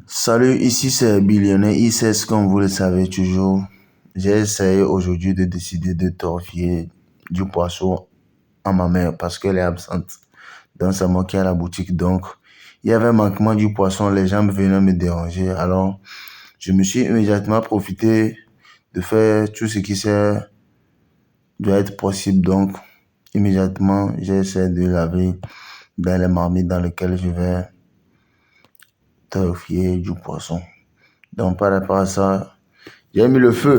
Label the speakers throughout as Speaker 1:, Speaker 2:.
Speaker 1: Salut, ici c'est Billionnaire ICS, comme vous le savez toujours. J'ai essayé aujourd'hui de décider de torfiller du poisson à ma mère parce qu'elle est absente. Donc c'est moi qui ai à la boutique. Donc il y avait un manquement du poisson, les gens venaient me déranger. Alors je me suis immédiatement profité de faire tout ce qui doit être possible. Donc immédiatement j'ai essayé de laver dans les marmites dans lesquelles je vais torfiller du poisson. Donc par rapport à ça, j'ai mis le feu.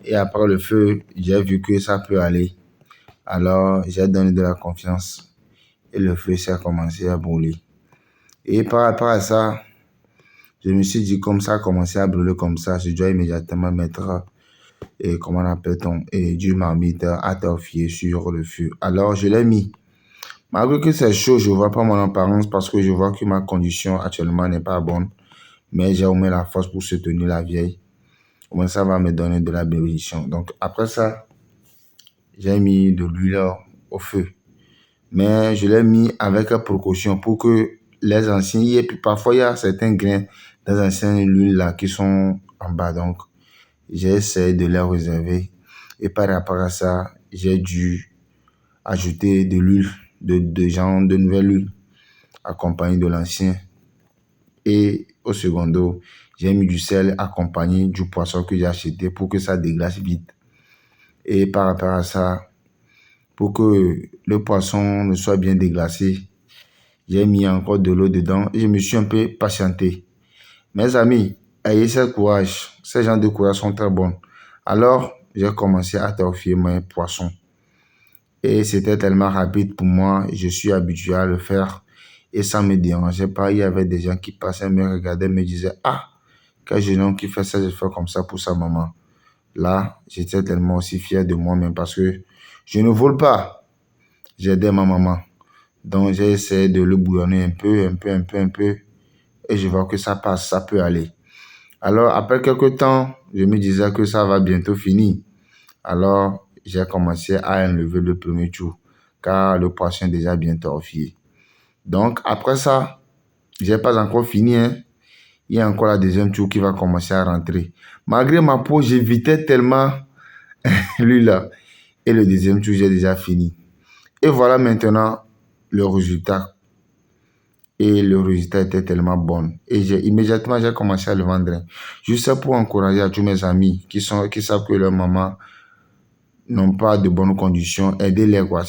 Speaker 1: Et après le feu, j'ai vu que ça peut aller. Alors j'ai donné de la confiance. Et le feu s'est commencé à brûler. Et par rapport à ça, je me suis dit, comme ça a commencé à brûler comme ça, je dois immédiatement mettre, comment on appelle-t-on, du marmite à torfiller sur le feu. Alors je l'ai mis. Malgré que c'est chaud, je ne vois pas mon apparence parce que je vois que ma condition actuellement n'est pas bonne. Mais j'ai mis la force pour soutenir la vieille. Au moins, ça va me donner de la bénédiction. Donc, après ça, j'ai mis de l'huile au feu. Mais je l'ai mis avec précaution pour que les anciens, et puis parfois, il y a certains grains des anciennes huiles là qui sont en bas. Donc, j'ai essayé de les réserver. Et par rapport à ça, j'ai dû ajouter de l'huile, de nouvelle huile, accompagnée de l'ancien. Et au secondo, j'ai mis du sel accompagné du poisson que j'ai acheté pour que ça déglace vite. Et par rapport à ça, pour que le poisson ne soit bien déglacé, j'ai mis encore de l'eau dedans et je me suis un peu patienté. Mes amis, ayez ce courage. Ces gens de courage sont très bons. Alors, j'ai commencé à torfiller mes poissons. Et c'était tellement rapide pour moi, je suis habitué à le faire. Et ça ne me dérangeait pas. Il y avait des gens qui passaient, me regardaient, me disaient, ah, quel jeune homme qui fait ça, je fais comme ça pour sa maman. Là, j'étais tellement aussi fier de moi-même parce que je ne vole pas. J'aidais ma maman. Donc, j'ai essayé de le bouillonner un peu. Et je vois que ça passe, ça peut aller. Alors, après quelques temps, je me disais que ça va bientôt finir. Alors, j'ai commencé à enlever le premier tour car le poisson est déjà bien torfillé. Donc, après ça, je n'ai pas encore fini, hein. Il y a encore la deuxième tour qui va commencer à rentrer. Malgré ma peau, j'évitais tellement lui là. Et le deuxième tour, j'ai déjà fini. Et voilà maintenant le résultat. Et le résultat était tellement bon. Et immédiatement, j'ai commencé à le vendre. Juste pour encourager à tous mes amis qui savent que leurs mamans n'ont pas de bonnes conditions. Aidez-les quoi.